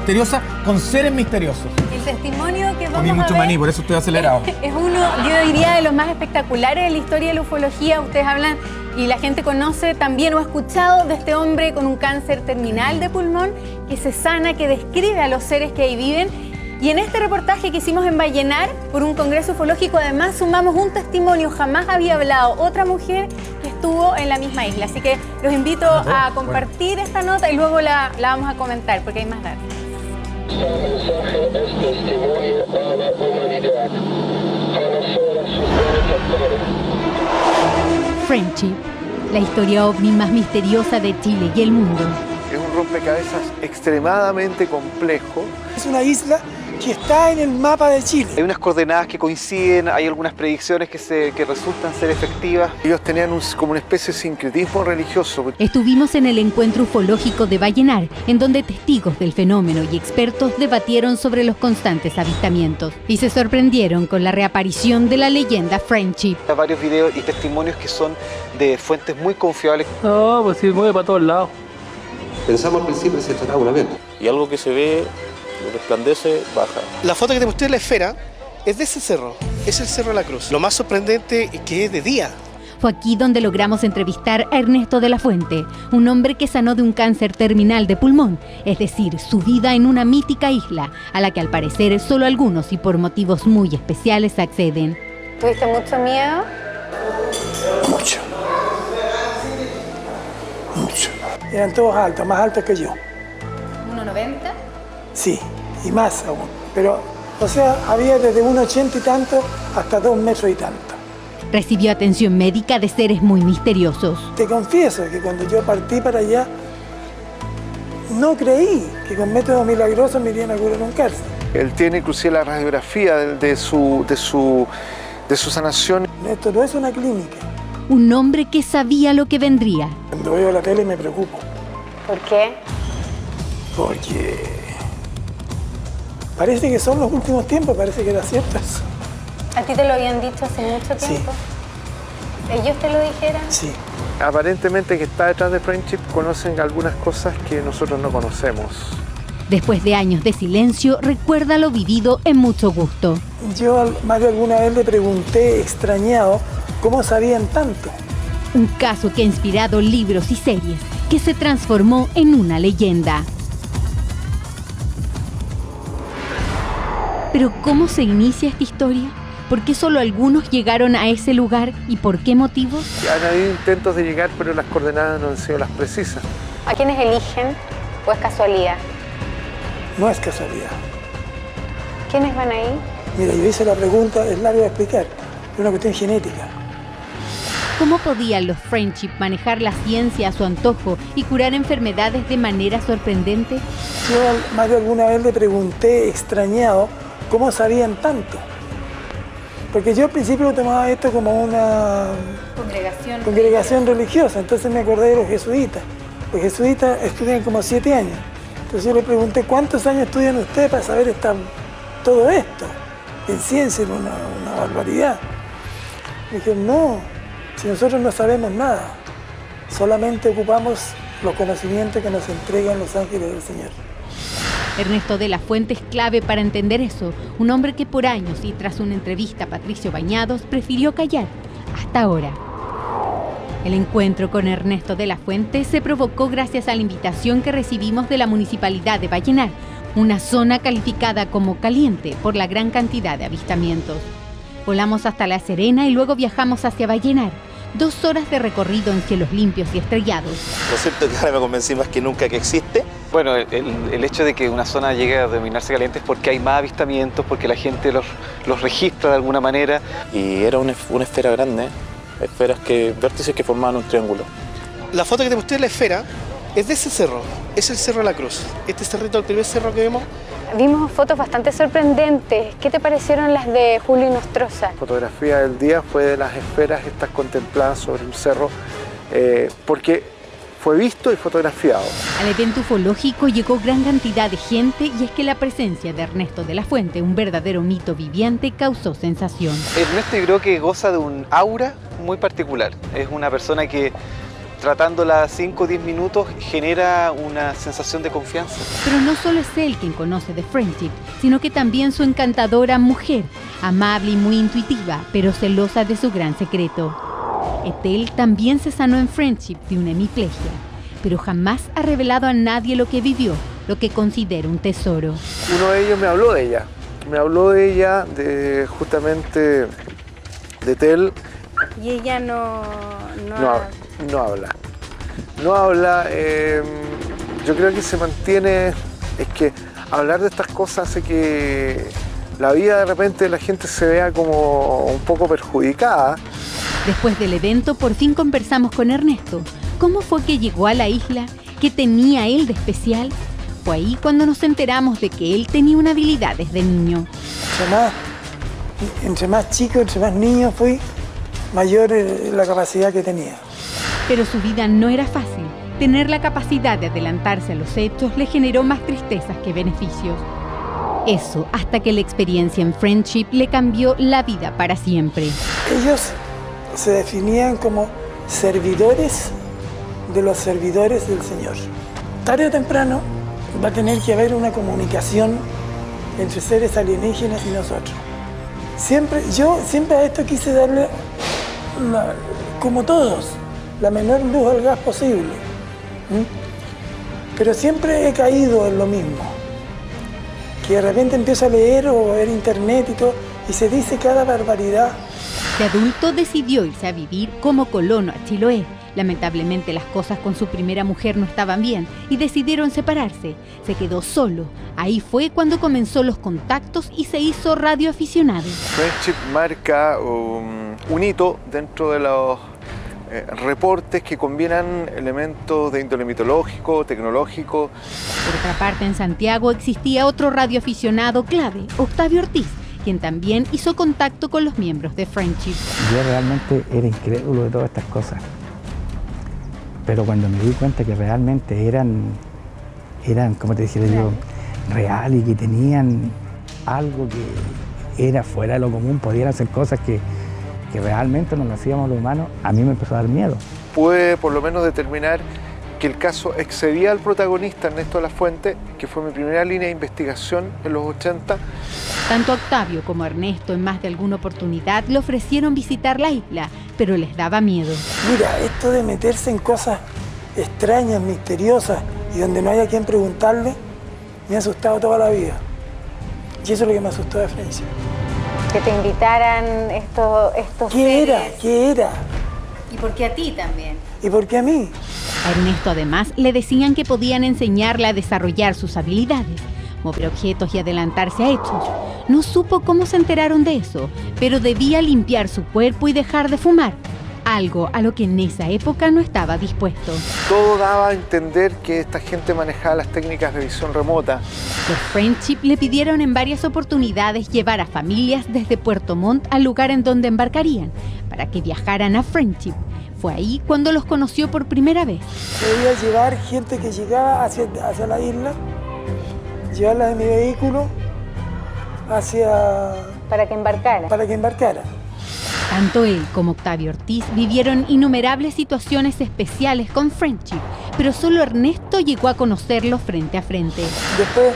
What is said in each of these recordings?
Misteriosa con seres misteriosos. El testimonio que vamos Comí a mucho ver maní, por eso estoy acelerado. es uno, yo diría, de los más espectaculares de la historia de la ufología. Ustedes hablan y la gente conoce también o ha escuchado de este hombre con un cáncer terminal de pulmón que se sana, que describe a los seres que ahí viven. Y en este reportaje que hicimos en Vallenar por un congreso ufológico, además sumamos un testimonio. Jamás había hablado otra mujer que estuvo en la misma isla. Así que los invito a compartir esta nota y luego la vamos a comentar porque hay más datos. Mensaje es testimonio a la humanidad. Conocer a sus benefactores. Friendship, la historia ovni más misteriosa de Chile y el mundo. Es un rompecabezas extremadamente complejo. Es una isla que está en el mapa de Chile. Hay unas coordenadas que coinciden, hay algunas predicciones que resultan ser efectivas. Ellos tenían como una especie de sincretismo religioso. Estuvimos en el encuentro ufológico de Vallenar, en donde testigos del fenómeno y expertos debatieron sobre los constantes avistamientos y se sorprendieron con la reaparición de la leyenda Friendship. Hay varios videos y testimonios que son de fuentes muy confiables. No, pues sí, mueve para todos lados. Pensamos al principio que se trataba de un avión. Y algo que se ve, resplandece, baja. La foto que te mostré en la esfera es de ese cerro, es el Cerro de la Cruz. Lo más sorprendente es que es de día. Fue aquí donde logramos entrevistar a Ernesto de la Fuente, un hombre que sanó de un cáncer terminal de pulmón, es decir, su vida en una mítica isla, a la que al parecer solo algunos y por motivos muy especiales acceden. ¿Tuviste mucho miedo? Mucho. Mucho. Eran todos altos, más altos que yo. ¿1,90? Sí, y más aún. Pero, o sea, había desde 1,80 y tanto hasta 2 metros y tanto. Recibió atención médica de seres muy misteriosos. Te confieso que cuando yo partí para allá, no creí que con métodos milagrosos me irían a curar un cáncer. Él tiene inclusive la radiografía de su sanación. Esto no es una clínica. Un hombre que sabía lo que vendría. Cuando veo la tele me preocupo. ¿Por qué? Porque parece que son los últimos tiempos, parece que era cierto eso. ¿A ti te lo habían dicho hace mucho tiempo? Sí. ¿Ellos te lo dijeron? Sí. Aparentemente que está detrás de Friendship conocen algunas cosas que nosotros no conocemos. Después de años de silencio, recuerda lo vivido en mucho gusto. Yo más de alguna vez le pregunté, extrañado, cómo sabían tanto. Un caso que ha inspirado libros y series, que se transformó en una leyenda. Pero ¿cómo se inicia esta historia? ¿Por qué solo algunos llegaron a ese lugar y por qué motivos? Han habido intentos de llegar, pero las coordenadas no han sido las precisas. ¿A quiénes eligen o es casualidad? No es casualidad. ¿Quiénes van ahí? Mira, yo hice la pregunta, es largo de explicar, es una cuestión genética. ¿Cómo podían los Friendship manejar la ciencia a su antojo y curar enfermedades de manera sorprendente? Yo más de alguna vez le pregunté, extrañado, cómo sabían tanto. Porque yo al principio tomaba esto como una congregación religiosa, entonces me acordé de los jesuitas. Los jesuitas estudian como 7 años. Entonces yo le pregunté, ¿cuántos años estudian ustedes para saber todo esto? En ciencia es una barbaridad. Me dijeron, no, si nosotros no sabemos nada, solamente ocupamos los conocimientos que nos entregan los ángeles del Señor. Ernesto de la Fuente es clave para entender eso. Un hombre que por años y tras una entrevista a Patricio Bañados prefirió callar, hasta ahora. El encuentro con Ernesto de la Fuente se provocó gracias a la invitación que recibimos de la Municipalidad de Vallenar, una zona calificada como caliente por la gran cantidad de avistamientos. Volamos hasta La Serena y luego viajamos hacia Vallenar. 2 horas de recorrido en cielos limpios y estrellados. Lo cierto es que ahora me convencí más que nunca que existe. Bueno, el hecho de que una zona llegue a denominarse caliente es porque hay más avistamientos, porque la gente los registra de alguna manera. Y era una esfera grande, vértices que formaban un triángulo. La foto que te mostré en la esfera es de ese cerro, es el Cerro de la Cruz. Este cerrito, el primer cerro que vemos. Vimos fotos bastante sorprendentes. ¿Qué te parecieron las de Julio Nostroza? La fotografía del día fue de las esferas estas contempladas sobre un cerro, porque fue visto y fotografiado. Al evento ufológico llegó gran cantidad de gente y es que la presencia de Ernesto de la Fuente, un verdadero mito viviente, causó sensación. Ernesto yo creo que goza de un aura muy particular. Es una persona que tratándola 5 o 10 minutos genera una sensación de confianza. Pero no solo es él quien conoce de Friendship, sino que también su encantadora mujer, amable y muy intuitiva, pero celosa de su gran secreto. Ethel también se sanó en Friendship de una hemiplegia, pero jamás ha revelado a nadie lo que vivió, lo que considera un tesoro. Uno de ellos me habló de ella, justamente de Ethel. Y ella no habla. Yo creo que se mantiene, es que hablar de estas cosas hace que la vida de repente de la gente se vea como un poco perjudicada. Después del evento, por fin conversamos con Ernesto. ¿Cómo fue que llegó a la isla? ¿Qué tenía él de especial? Fue ahí cuando nos enteramos de que él tenía una habilidad desde niño. Entre más chico, entre más niño fui, mayor la capacidad que tenía. Pero su vida no era fácil. Tener la capacidad de adelantarse a los hechos le generó más tristezas que beneficios. Eso hasta que la experiencia en Friendship le cambió la vida para siempre. Ellos se definían como servidores de los servidores del Señor. Tarde o temprano va a tener que haber una comunicación entre seres alienígenas y nosotros. Yo siempre a esto quise darle, como todos, la menor luz al gas posible. Pero siempre he caído en lo mismo. Que de repente empiezo a leer o a ver internet y todo, y se dice cada barbaridad. De adulto decidió irse a vivir como colono a Chiloé. Lamentablemente las cosas con su primera mujer no estaban bien y decidieron separarse. Se quedó solo. Ahí fue cuando comenzó los contactos y se hizo radioaficionado. Friendship marca un hito dentro de los reportes que combinan elementos de índole mitológico, tecnológico. Por otra parte, en Santiago existía otro radioaficionado clave, Octavio Ortiz, quien también hizo contacto con los miembros de Friendship. Yo realmente era incrédulo de todas estas cosas. Pero cuando me di cuenta que realmente eran como te decía yo, real y que tenían algo que era fuera de lo común, podían hacer cosas que realmente no lo hacíamos los humanos, a mí me empezó a dar miedo. Pude por lo menos determinar que el caso excedía al protagonista, Ernesto de la Fuente, que fue mi primera línea de investigación en los 80. Tanto Octavio como Ernesto en más de alguna oportunidad le ofrecieron visitar la isla, pero les daba miedo. Mira, esto de meterse en cosas extrañas, misteriosas y donde no haya quien preguntarle, me ha asustado toda la vida. Y eso es lo que me asustó de Friendship. Que te invitaran estos ¿Qué seres. era? ¿Y por qué a ti también? ¿Y por qué a mí? A Ernesto además le decían que podían enseñarle a desarrollar sus habilidades, mover objetos y adelantarse a hechos. No supo cómo se enteraron de eso, pero debía limpiar su cuerpo y dejar de fumar, algo a lo que en esa época no estaba dispuesto. Todo daba a entender que esta gente manejaba las técnicas de visión remota. Los Friendship le pidieron en varias oportunidades llevar a familias desde Puerto Montt al lugar en donde embarcarían, para que viajaran a Friendship. Fue ahí cuando los conoció por primera vez. Podía llevar gente que llegaba hacia la isla, llevarla en mi vehículo para que embarcara. Tanto él como Octavio Ortiz vivieron innumerables situaciones especiales con Friendship, pero solo Ernesto llegó a conocerlo frente a frente. Después,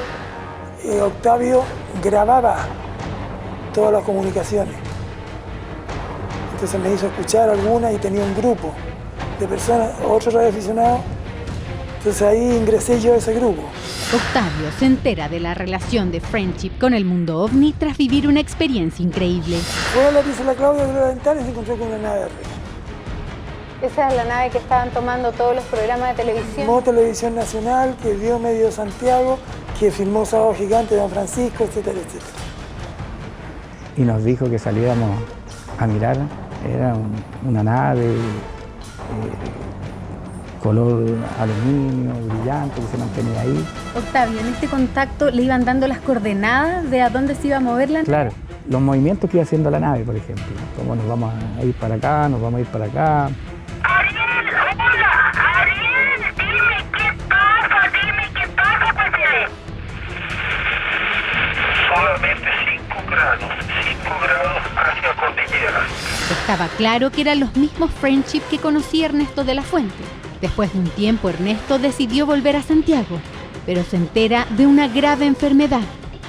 Octavio grababa todas las comunicaciones. Entonces me hizo escuchar algunas y tenía un grupo de personas, otros radioaficionados. Entonces ahí ingresé yo a ese grupo. Octavio se entera de la relación de Friendship con el mundo ovni tras vivir una experiencia increíble. Fue a la pieza de la Claudia de la ventana y se encontró con una nave arriba. Esa es la nave que estaban tomando todos los programas de televisión. Filmó Televisión Nacional, que vio Medio Santiago, que filmó Sábado Gigante de Don Francisco, etcétera, etcétera. Y nos dijo que saliéramos a mirar. Era una nave color aluminio, brillante, que se mantenía ahí. Octavio, en este contacto le iban dando las coordenadas de a dónde se iba a mover la nave. Claro, los movimientos que iba haciendo la nave, por ejemplo. Como nos vamos a ir para acá, nos vamos a ir para acá. Ariel, hola, Ariel, dime qué pasa, pues. Solamente 5 grados hacia cordillera. Estaba claro que eran los mismos Friendship que conocía Ernesto de la Fuente. Después de un tiempo, Ernesto decidió volver a Santiago, pero se entera de una grave enfermedad.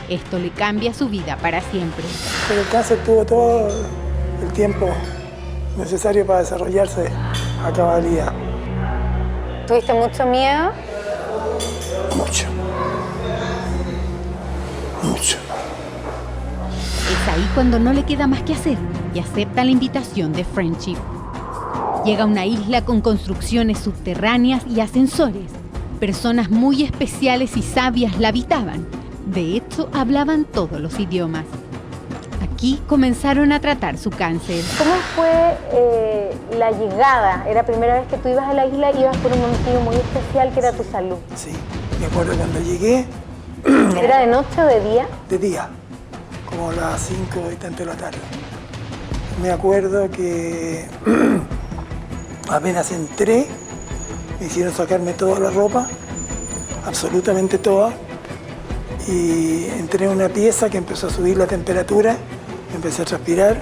Esto le cambia su vida para siempre. Pero el cáncer tuvo todo el tiempo necesario para desarrollarse a cabalidad. ¿Tuviste mucho miedo? Mucho. Mucho. Es ahí cuando no le queda más que hacer y acepta la invitación de Friendship. Llega a una isla con construcciones subterráneas y ascensores. Personas muy especiales y sabias la habitaban. De hecho, hablaban todos los idiomas. Aquí comenzaron a tratar su cáncer. ¿Cómo fue la llegada? ¿Era la primera vez que tú ibas a la isla y ibas por un motivo muy especial que era tu salud? Sí, me acuerdo cuando llegué. ¿Era de noche o de día? De día, como a las 5 y tanto de la tarde. Me acuerdo que apenas entré, me hicieron sacarme toda la ropa, absolutamente toda, y entré en una pieza que empezó a subir la temperatura, empecé a transpirar,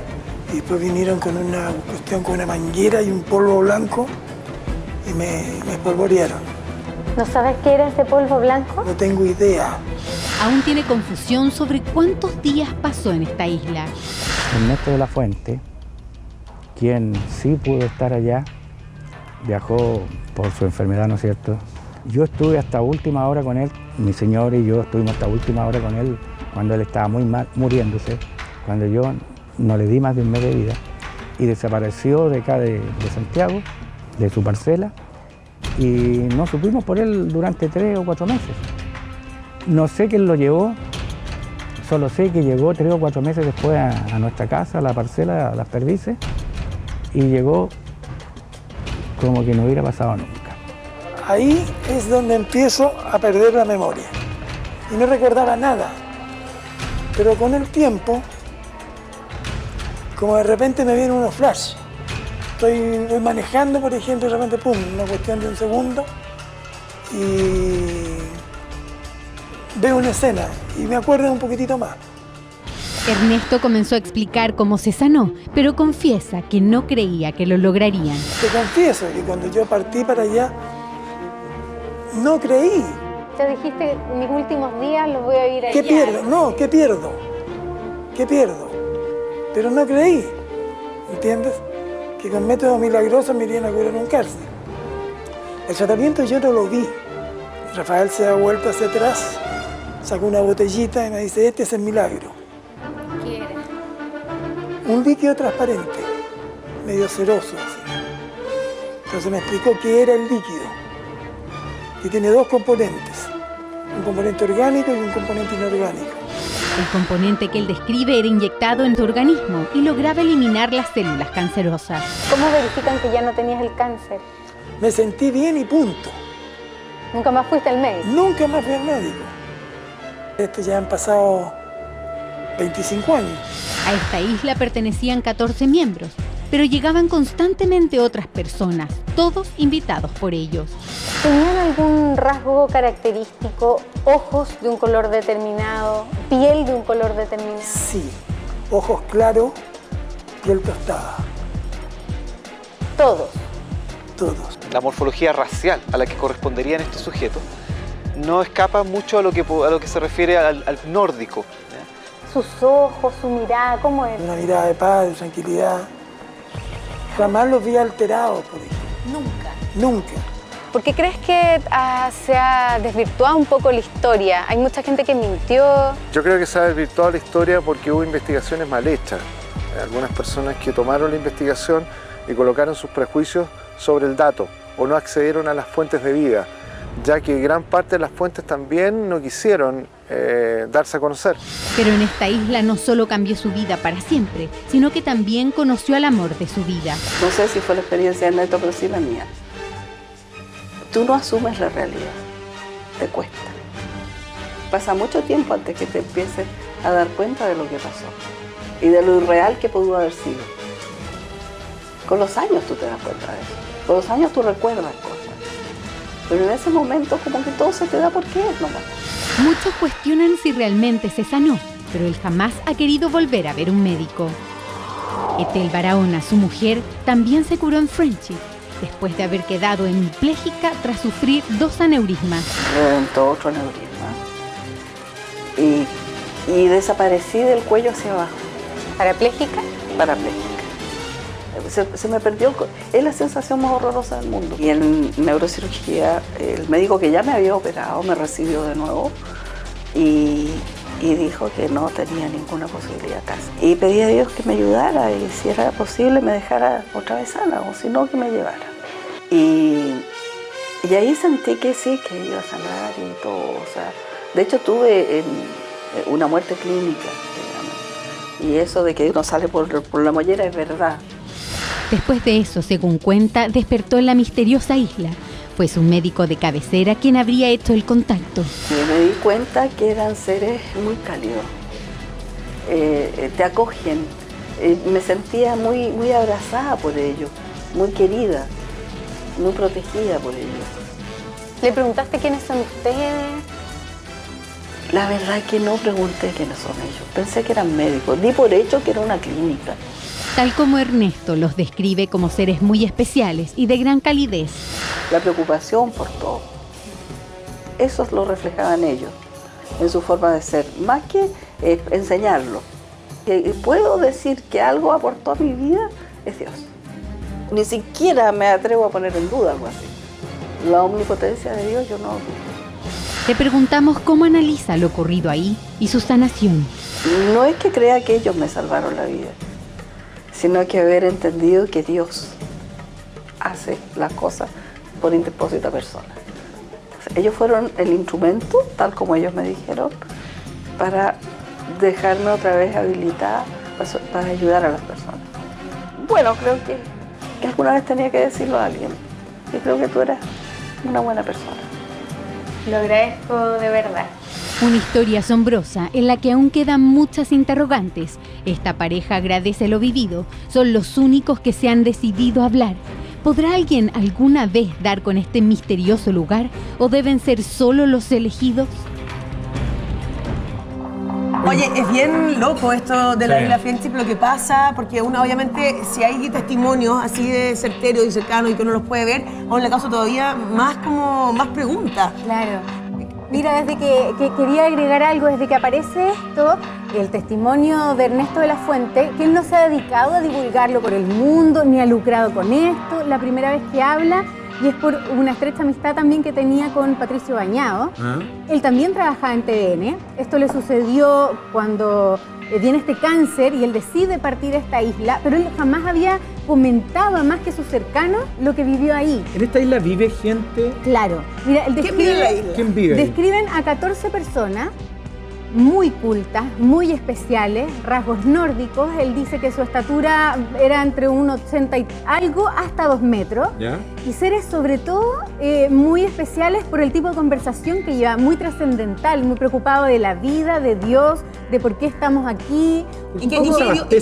y después vinieron con una cuestión, con una manguera y un polvo blanco, y me espolvorearon. ¿No sabes qué era ese polvo blanco? No tengo idea. Aún tiene confusión sobre cuántos días pasó en esta isla. Ernesto de la Fuente, quien sí pudo estar allá, viajó por su enfermedad, ¿no es cierto? Yo estuve hasta última hora con él, mi señora y yo estuvimos hasta última hora con él cuando él estaba muy mal, muriéndose, cuando yo no le di más de un mes de vida, y desapareció de acá de Santiago, de su parcela, y no supimos por él durante 3 o 4 meses. No sé quién lo llevó, solo sé que llegó 3 o 4 meses después a nuestra casa, a la parcela, a Las Perdices, y llegó como que no hubiera pasado nunca. Ahí es donde empiezo a perder la memoria y no recordaba nada, pero con el tiempo, como de repente me vienen unos flashes. Voy manejando, por ejemplo, y de repente, pum, una cuestión de un segundo y veo una escena y me acuerdo un poquitito más. Ernesto comenzó a explicar cómo se sanó, pero confiesa que no creía que lo lograrían. Te confieso que cuando yo partí para allá, no creí. Te dijiste, mis últimos días los voy a vivir allá. ¿Qué pierdo? No, ¿qué pierdo? ¿Qué pierdo? Pero no creí, ¿entiendes? Que con métodos milagrosos me irían a curar un cáncer. El tratamiento yo no lo vi. Rafael se da vuelta hacia atrás, sacó una botellita y me dice, este es el milagro. ¿Qué era? Un líquido transparente, medio ceroso así. Entonces me explicó qué era el líquido. Y tiene 2 componentes, un componente orgánico y un componente inorgánico. El componente que él describe era inyectado en tu organismo y lograba eliminar las células cancerosas. ¿Cómo verifican que ya no tenías el cáncer? Me sentí bien y punto. ¿Nunca más fuiste al médico? Nunca más fui al médico. Esto ya han pasado 25 años. A esta isla pertenecían 14 miembros, pero llegaban constantemente otras personas, todos invitados por ellos. ¿Tenían algún rasgo característico? ¿Ojos de un color determinado? ¿Piel de un color determinado? Sí, ojos claros, piel tostada. ¿Todos? Todos. La morfología racial a la que corresponderían estos sujetos no escapa mucho a lo que se refiere al nórdico. Sus ojos, su mirada, ¿cómo es? Una mirada de paz, de tranquilidad. Jamás los vi alterados, por ejemplo. Nunca. Nunca. ¿Por qué crees que se ha desvirtuado un poco la historia? Hay mucha gente que mintió. Yo creo que se ha desvirtuado la historia porque hubo investigaciones mal hechas. Algunas personas que tomaron la investigación y colocaron sus prejuicios sobre el dato o no accedieron a las fuentes de vida, ya que gran parte de las fuentes también no quisieron darse a conocer. Pero en esta isla no solo cambió su vida para siempre, sino que también conoció al amor de su vida. No sé si fue la experiencia de Ernesto, pero sí la mía. Tú no asumes la realidad, te cuesta. Pasa mucho tiempo antes que te empieces a dar cuenta de lo que pasó y de lo irreal que pudo haber sido. Con los años tú te das cuenta de eso, con los años tú recuerdas cosas, pero en ese momento como que todo se te da porque es nomás. Muchos cuestionan si realmente se sanó, pero él jamás ha querido volver a ver un médico. Etel Barahona, su mujer, también se curó en Friendship, después de haber quedado hemipléjica tras sufrir 2 aneurismas. Reventó otro aneurisma y desaparecí del cuello hacia abajo. ¿Parapléjica? Parapléjica. Se me perdió, es la sensación más horrorosa del mundo. Y en neurocirugía, el médico que ya me había operado me recibió de nuevo y dijo que no tenía ninguna posibilidad casi. Y pedí a Dios que me ayudara y si era posible me dejara otra vez sana o si no que me llevara. Y ahí sentí que sí, que iba a sangrar y todo. O sea, de hecho tuve una muerte clínica, digamos. Y eso de que uno sale por la mollera es verdad. Después de eso, según cuenta, despertó en la misteriosa isla. Fue su médico de cabecera quien habría hecho el contacto. Y me di cuenta que eran seres muy cálidos. Te acogen. Me sentía muy, muy abrazada por ellos, muy querida, muy protegida por ellos. ¿Le preguntaste quiénes son ustedes? La verdad que no pregunté quiénes son ellos. Pensé que eran médicos. Di por hecho que era una clínica. Tal como Ernesto los describe como seres muy especiales y de gran calidez. La preocupación por todo. Eso lo reflejaban ellos en su forma de ser, más que enseñarlo. Puedo decir que algo aportó a mi vida es Dios. Ni siquiera me atrevo a poner en duda algo así. La omnipotencia de Dios yo no dudo. Le preguntamos cómo analiza lo ocurrido ahí y su sanación. No es que crea que ellos me salvaron la vida, sino que haber entendido que Dios hace las cosas por interpósita persona. O sea, ellos fueron el instrumento, tal como ellos me dijeron, para dejarme otra vez habilitada para ayudar a las personas. Bueno, creo que alguna vez tenía que decirlo a alguien. Y creo que tú eras una buena persona. Lo agradezco de verdad. Una historia asombrosa en la que aún quedan muchas interrogantes. Esta pareja agradece lo vivido. Son los únicos que se han decidido a hablar. ¿Podrá alguien alguna vez dar con este misterioso lugar o deben ser solo los elegidos? Oye, es bien loco esto de la isla Friendship, lo que pasa, porque uno obviamente, si hay testimonios así de certeros y cercanos y que uno los puede ver, aún le causa todavía más preguntas. Claro. Mira, desde que quería agregar algo, desde que aparece esto, el testimonio de Ernesto de la Fuente, que él no se ha dedicado a divulgarlo por el mundo, ni ha lucrado con esto, la primera vez que habla, y es por una estrecha amistad también que tenía con Patricio Bañados. Él también trabajaba en TVN. Esto le sucedió cuando viene este cáncer y él decide partir a esta isla, pero él jamás había comentado a más que sus cercanos lo que vivió ahí. ¿En esta isla vive gente? Claro. Mira, él ¿Quién vive en la isla? ¿Quién vive ahí? Describen a 14 personas muy cultas, muy especiales, rasgos nórdicos. Él dice que su estatura era entre 1,80 y algo hasta 2 metros. ¿Ya? Y seres sobre todo muy especiales por el tipo de conversación que lleva, muy trascendental, muy preocupado de la vida, de Dios, de por qué estamos aquí. ¿Y qué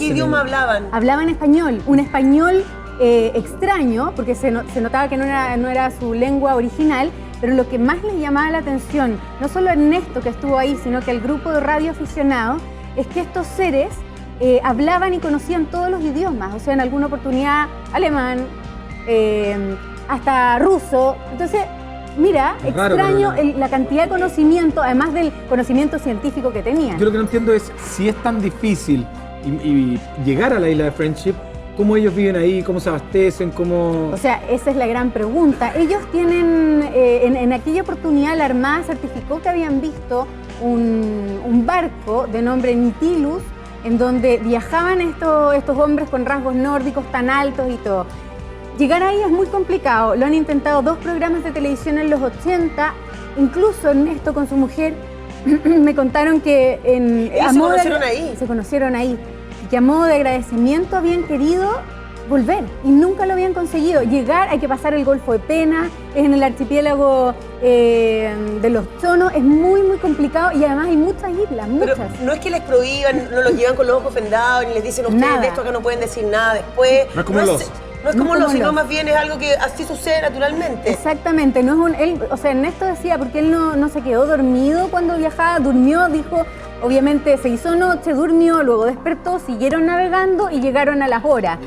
idioma hablaban? Hablaban español, un español extraño, porque se notaba que no era su lengua original. Pero lo que más les llamaba la atención, no solo a Ernesto que estuvo ahí, sino que al grupo de radioaficionados, es que estos seres hablaban y conocían todos los idiomas. O sea, en alguna oportunidad alemán, hasta ruso. Entonces, mira, extraño la cantidad de conocimiento, además del conocimiento científico que tenían. Yo lo que no entiendo es si es tan difícil y llegar a la isla de Friendship, ¿cómo ellos viven ahí? ¿Cómo se abastecen? ¿Cómo...? O sea, esa es la gran pregunta. Ellos tienen, en aquella oportunidad la Armada certificó que habían visto un barco de nombre Nitilus, en donde viajaban estos hombres con rasgos nórdicos tan altos y todo. Llegar ahí es muy complicado. Lo han intentado 2 programas de televisión en los 80, incluso Ernesto con su mujer me contaron que se conocieron ahí. Que a modo de agradecimiento habían querido volver y nunca lo habían conseguido. Llegar, hay que pasar el Golfo de Penas, es en el archipiélago de los Chonos, es muy, muy complicado y además hay muchas islas, muchas. Pero no es que les prohíban, no los llevan con los ojos vendados, ni les dicen ustedes de esto que no pueden decir nada después. No es como No es como lo, sino más bien es algo que así sucede naturalmente. Exactamente, no es o sea, Ernesto decía, porque él no se quedó dormido cuando viajaba, durmió, dijo, obviamente se hizo noche, durmió, luego despertó, siguieron navegando y llegaron a las horas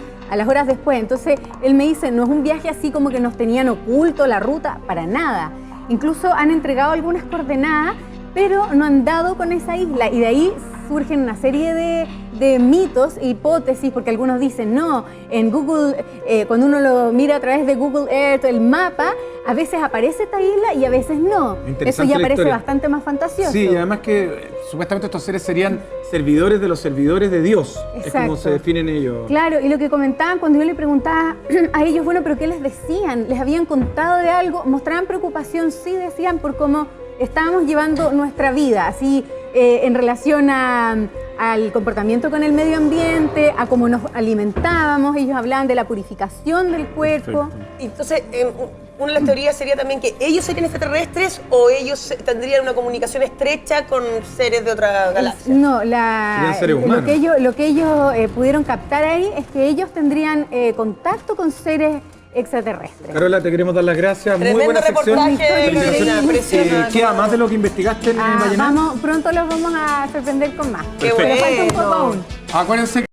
después. Entonces, él me dice, no es un viaje así como que nos tenían oculto la ruta, para nada. Incluso han entregado algunas coordenadas, pero no han dado con esa isla, y de ahí surgen una serie de mitos e hipótesis, porque algunos dicen, no, en Google, cuando uno lo mira a través de Google Earth, el mapa, a veces aparece esta isla y a veces no. Eso ya parece bastante más fantasioso. Sí, y además que supuestamente estos seres serían servidores de los servidores de Dios. Exacto. Es como se definen ellos. Claro, y lo que comentaban cuando yo le preguntaba a ellos, bueno, pero ¿qué les decían? ¿Les habían contado de algo? ¿Mostraban preocupación? Sí, decían, por cómo estábamos llevando nuestra vida, así en relación al comportamiento con el medio ambiente, a cómo nos alimentábamos. Ellos hablaban de la purificación del cuerpo. Perfecto. Entonces, una de las teorías sería también que ellos serían extraterrestres o ellos tendrían una comunicación estrecha con seres de otra galaxia. No, lo que ellos pudieron captar ahí es que ellos tendrían contacto con seres extraterrestres. Carola, te queremos dar las gracias. Tremendo muy buena sección. Reportaje, ¿Queda más de lo que investigaste en Vallenar? Pronto los vamos a sorprender con más. Qué bueno. Acuérdense que